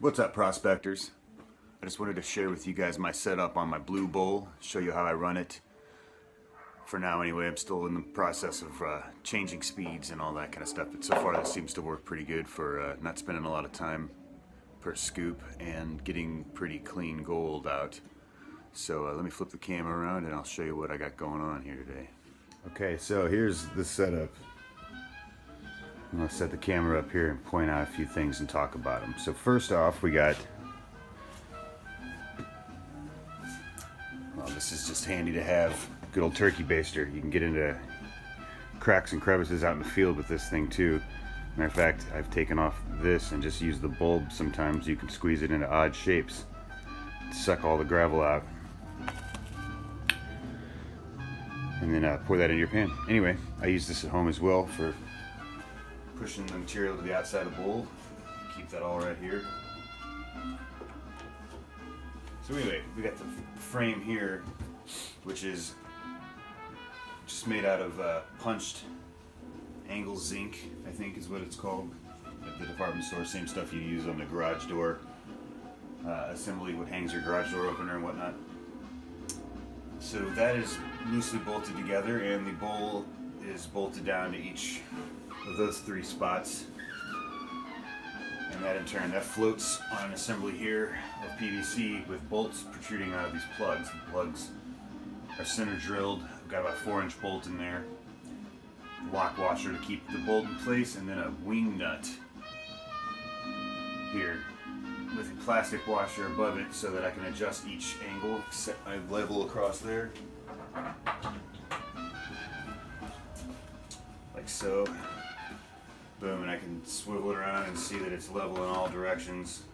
What's up, prospectors? I just wanted to share with you guys my setup on my blue bowl, show you how I run it. For now anyway, I'm still in the process of changing speeds and all that kind of stuff, but so far this seems to work pretty good for not spending a lot of time per scoop and getting pretty clean gold out. So let me flip the camera around and I'll show you what I got going on here today. Okay, so here's the setup. I'm going to set the camera up here and point out a few things and talk about them. So first off, we got, well, this is just handy to have, good old turkey baster. You can get into cracks and crevices out in the field with this thing too. Matter of fact, I've taken off this and just used the bulb. Sometimes you can squeeze it into odd shapes, suck all the gravel out, and then pour that in your pan. Anyway, I use this at home as well for pushing the material to the outside of the bowl. Keep that all right here. So anyway, we got the frame here, which is just made out of punched angle zinc, I think is what it's called at the department store. Same stuff you use on the garage door assembly, what hangs your garage door opener and whatnot. So that is loosely bolted together, and the bowl is bolted down to each of those three spots, and that in turn that floats on an assembly here of PVC with bolts protruding out of these plugs. The plugs are center drilled. I've got about a 4-inch bolt in there, lock washer to keep the bolt in place, and then a wing nut here with a plastic washer above it so that I can adjust each angle, set my level across there like so. Boom, and I can swivel it around and see that it's level in all directions,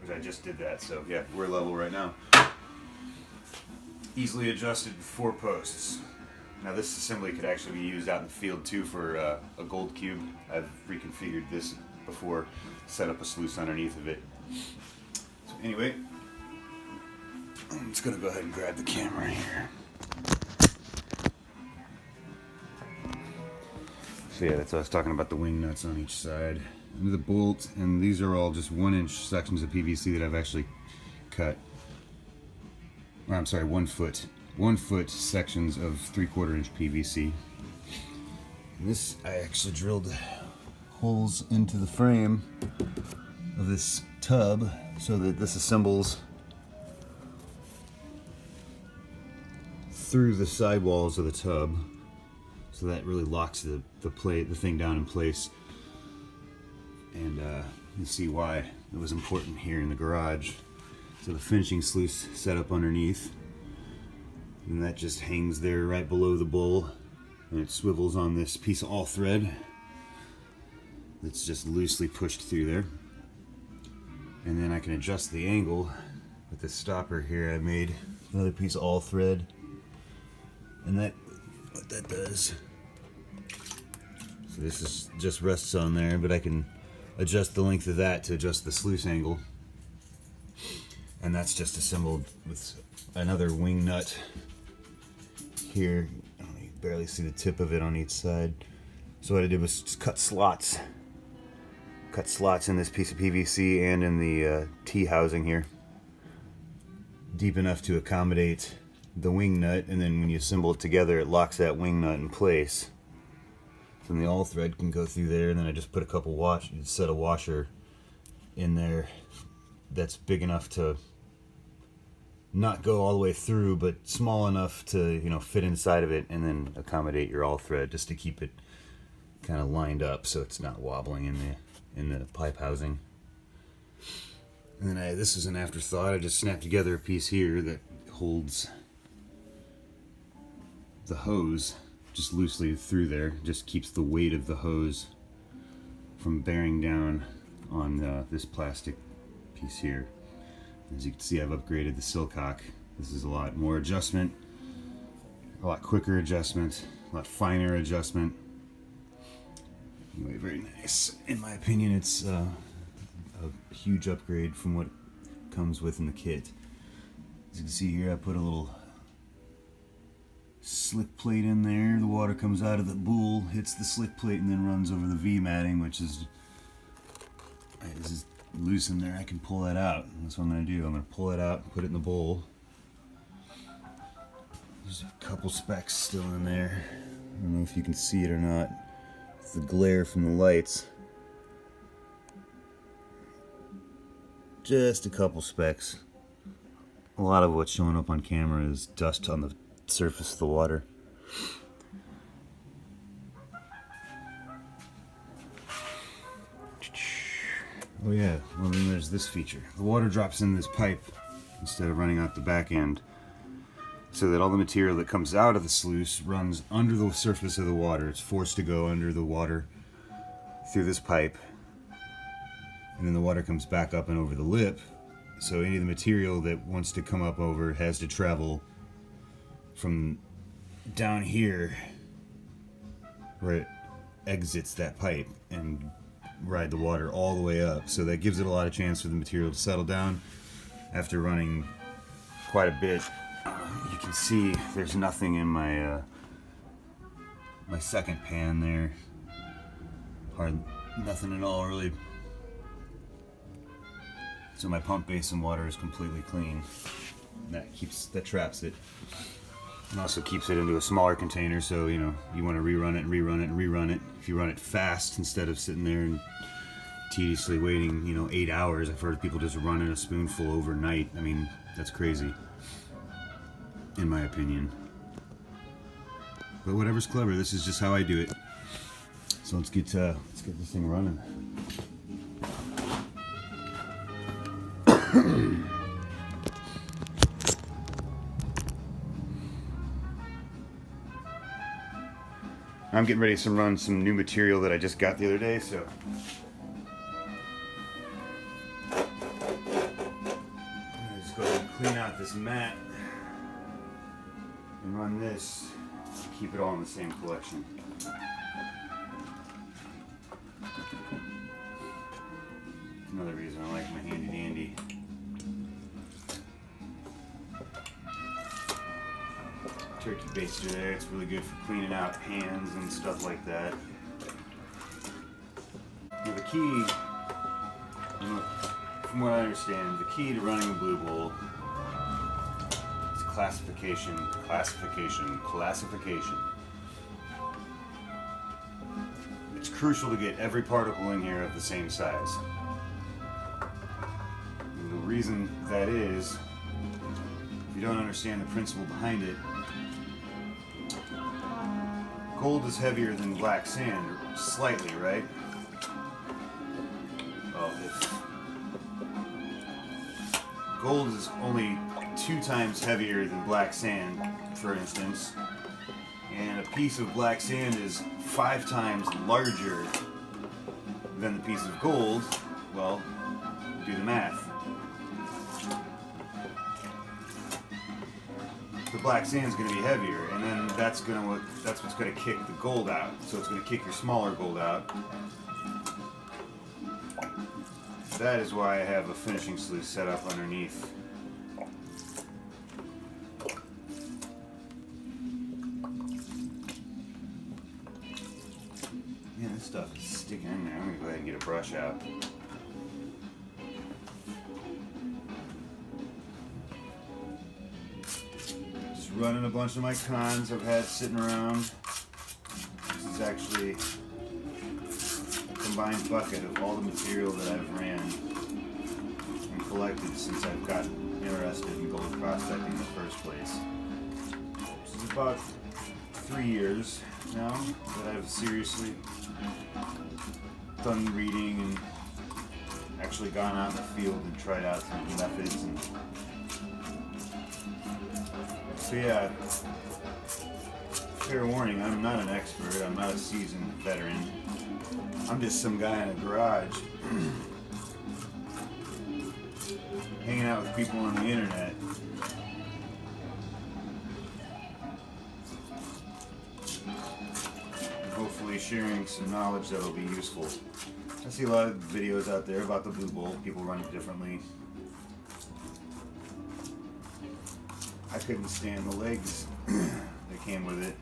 because I just did that. So yeah, we're level right now. Easily adjusted 4 posts. Now this assembly could actually be used out in the field too for a gold cube. I've reconfigured this before, set up a sluice underneath of it. So anyway, I'm just gonna go ahead and grab the camera here. So yeah, that's what I was talking about, the wing nuts on each side. And the bolt, and these are all just 1-inch sections of PVC that I've actually cut. Or, I'm sorry, 1 foot. 1 foot sections of 3/4-inch PVC. And this, I actually drilled holes into the frame of this tub so that this assembles through the sidewalls of the tub. So that really locks the thing down in place, and you see why it was important here in the garage. So the finishing sluice set up underneath, and that just hangs there right below the bowl, and it swivels on this piece of all thread that's just loosely pushed through there. And then I can adjust the angle with this stopper here. I made another piece of all thread, and that what that does. So this is just rests on there, but I can adjust the length of that to adjust the sluice angle. And that's just assembled with another wing nut here. You can barely see the tip of it on each side. So what I did was just cut slots in this piece of PVC and in the T housing here, deep enough to accommodate the wing nut, and then when you assemble it together, it locks that wing nut in place. So then the all thread can go through there, and then I just put a couple set of washer in there that's big enough to not go all the way through, but small enough to, you know, fit inside of it, and then accommodate your all thread just to keep it kind of lined up so it's not wobbling in the pipe housing. And then this is an afterthought. I just snapped together a piece here that holds the hose just loosely through there. Just keeps the weight of the hose from bearing down on this plastic piece here. As you can see, I've upgraded the silcock. This is a lot more adjustment, a lot quicker adjustment, a lot finer adjustment. Anyway, very nice. In my opinion, it's a huge upgrade from what comes with in the kit. As you can see here, I put a little slick plate in there. The water comes out of the bowl, hits the slick plate, and then runs over the V matting, which is loose in there, I can pull that out. That's what I'm going to do. I'm going to pull it out and put it in the bowl. There's a couple specks still in there. I don't know if you can see it or not. It's the glare from the lights. Just a couple specks. A lot of what's showing up on camera is dust on the surface of the water. Oh yeah, well then there's this feature. The water drops in this pipe instead of running out the back end, so that all the material that comes out of the sluice runs under the surface of the water. It's forced to go under the water through this pipe, and then the water comes back up and over the lip, so any of the material that wants to come up over has to travel from down here where it exits that pipe and ride the water all the way up. So that gives it a lot of chance for the material to settle down. After running quite a bit, you can see there's nothing in my my second pan there. Nothing at all really. So my pump basin water is completely clean. That traps it. And also keeps it into a smaller container, so you know you want to rerun it and rerun it and rerun it. If you run it fast instead of sitting there and tediously waiting, 8 hours. I've heard people just running a spoonful overnight. I mean, that's crazy, in my opinion. But whatever's clever, this is just how I do it. So let's get this thing running. I'm getting ready to run some new material that I just got the other day, so I'm gonna just go ahead and clean out this mat and run this to keep it all in the same collection. Another reason I like my handy dandy turkey baster there. It's really good for cleaning out pans and stuff like that. Now the key, from what I understand, the key to running a blue bowl is classification. It's crucial to get every particle in here of the same size. And the reason that is, if you don't understand the principle behind it, gold is heavier than black sand, slightly, right? Well, if gold is only 2 times heavier than black sand, for instance, and a piece of black sand is 5 times larger than the piece of gold, well, do the math. The black sand is going to be heavier, and then that's what's going to kick the gold out. So it's going to kick your smaller gold out. That is why I have a finishing sluice set up underneath. Man, this stuff is sticking in there. I'm going to go ahead and get a brush out. Running a bunch of my cons I've had sitting around. This is actually a combined bucket of all the material that I've ran and collected since I've gotten interested in gold prospecting in the first place. This is about 3 years now that I've seriously done reading and actually gone out in the field and tried out some methods. And so yeah, fair warning, I'm not an expert, I'm not a seasoned veteran. I'm just some guy in a garage hanging out with people on the internet. And hopefully sharing some knowledge that will be useful. I see a lot of videos out there about the blue bowl, people run it differently. I couldn't stand the legs that came with it.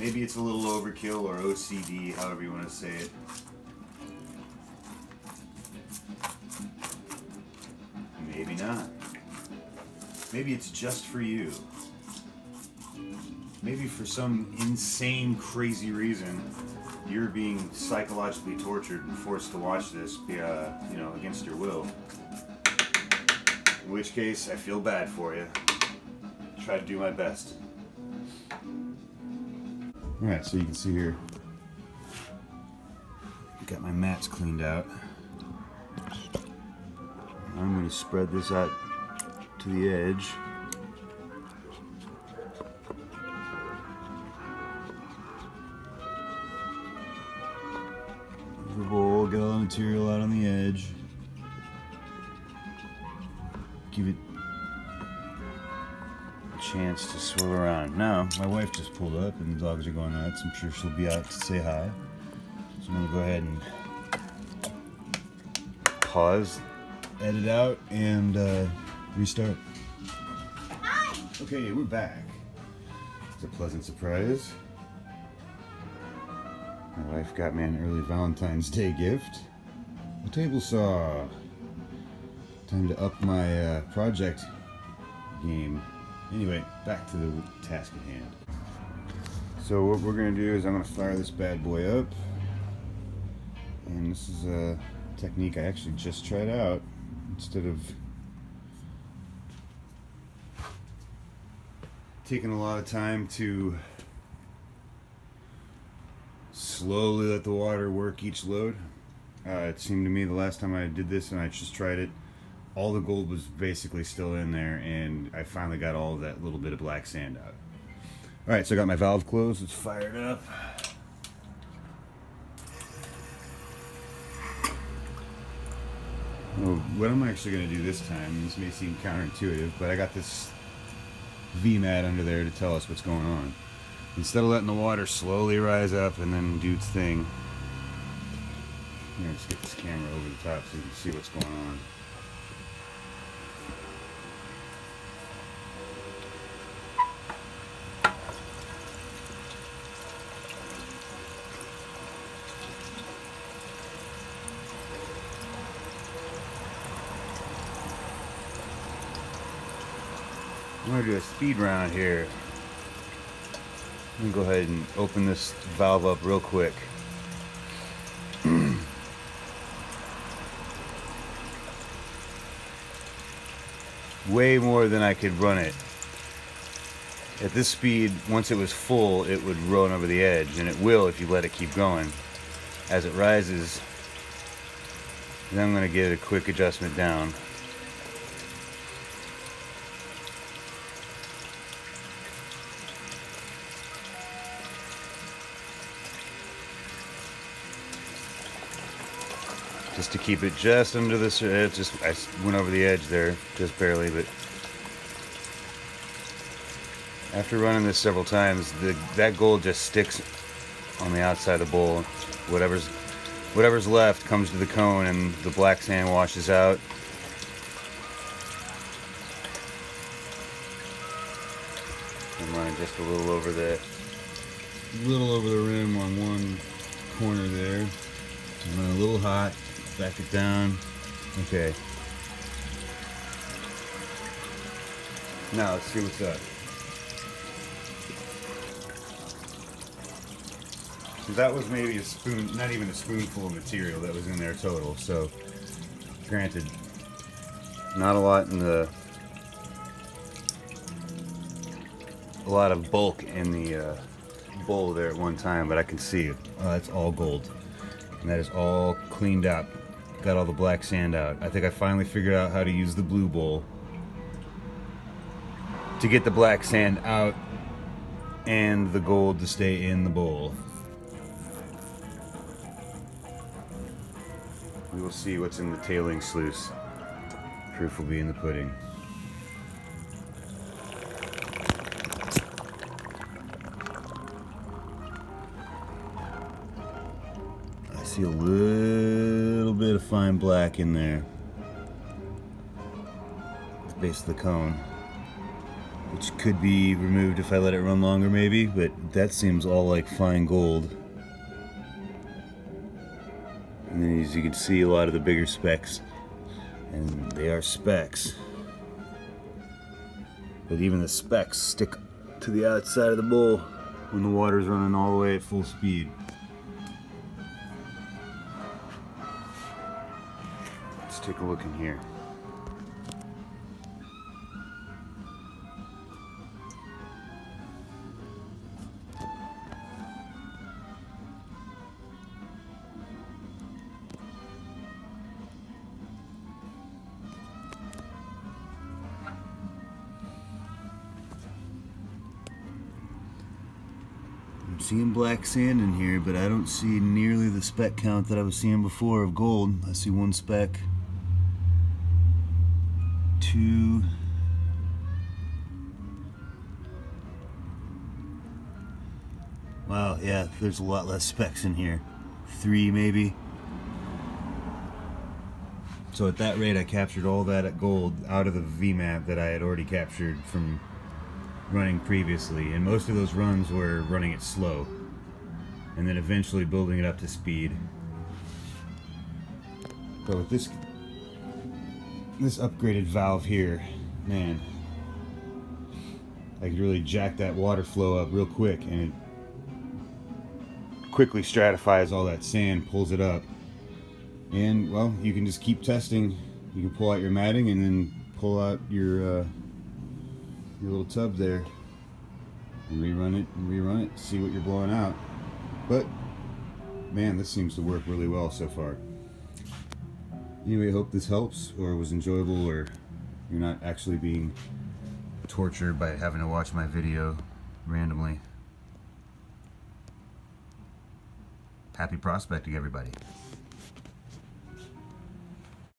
Maybe it's a little overkill or OCD, however you want to say it. Maybe not. Maybe it's just for you. Maybe for some insane, crazy reason, you're being psychologically tortured and forced to watch this, against your will. In which case, I feel bad for you. Try to do my best. Alright, so you can see here, got my mats cleaned out. I'm going to spread this out to the edge. The bowl, get all the material out on the edge. Give it a chance to swirl around. Now, my wife just pulled up and the dogs are going nuts. I'm sure she'll be out to say hi. So I'm going to go ahead and pause, edit out, and restart. Hi! Okay, we're back. It's a pleasant surprise. My wife got me an early Valentine's Day gift. A table saw. Time to up my project game. Anyway, back to the task at hand. So what we're going to do is I'm going to fire this bad boy up. And this is a technique I actually just tried out. Instead of taking a lot of time to slowly let the water work each load. It seemed to me the last time I did this and I just tried it, all the gold was basically still in there, and I finally got all of that little bit of black sand out. Alright, so I got my valve closed, it's fired up. Well, what I'm actually going to do this time, this may seem counterintuitive, but I got this V-mat under there to tell us what's going on. Instead of letting the water slowly rise up and then do its thing, let's get this camera over the top so you can see what's going on. I'm going to do a speed round here. Let me go ahead and open this valve up real quick. Way more than I could run it. At this speed, once it was full, it would run over the edge, and it will if you let it keep going. As it rises, then I'm going to get a quick adjustment down. Just to keep it just under this, I went over the edge there, just barely, but after running this several times, that gold just sticks on the outside of the bowl. Whatever's left comes to the cone and the black sand washes out. I'm running just a little over the rim on one corner there. I'm running a little hot. Back it down. Okay. Now let's see what's up. So that was maybe a spoon, not even a spoonful of material that was in there total. So, granted, not a lot a lot of bulk in the bowl there at one time, but I can see it. That's all gold. And that is all cleaned up. Got all the black sand out. I think I finally figured out how to use the blue bowl to get the black sand out and the gold to stay in the bowl. We will see what's in the tailings sluice. Proof will be in the pudding. I see a little bit of fine black in there at the base of the cone, which could be removed if I let it run longer maybe, but that seems all like fine gold. And then as you can see, a lot of the bigger specks, and They are specks. But even the specks stick to the outside of the bowl when the water's running all the way at full speed. Let's take a look in here. I'm seeing black sand in here, but I don't see nearly the speck count that I was seeing before of gold. I see one speck, two, wow, yeah, there's a lot less specks in here. Three maybe. So at that rate I captured all that gold out of the VMAP that I had already captured from running previously, and most of those runs were running it slow and then eventually building it up to speed. But with this upgraded valve here, man, I could really jack that water flow up real quick, and it quickly stratifies all that sand, pulls it up, and well, you can just keep testing. You can pull out your matting and then pull out your little tub there and rerun it, see what you're blowing out. But man, this seems to work really well so far. Anyway, I hope this helps or was enjoyable, or you're not actually being tortured by having to watch my video randomly. Happy prospecting, everybody.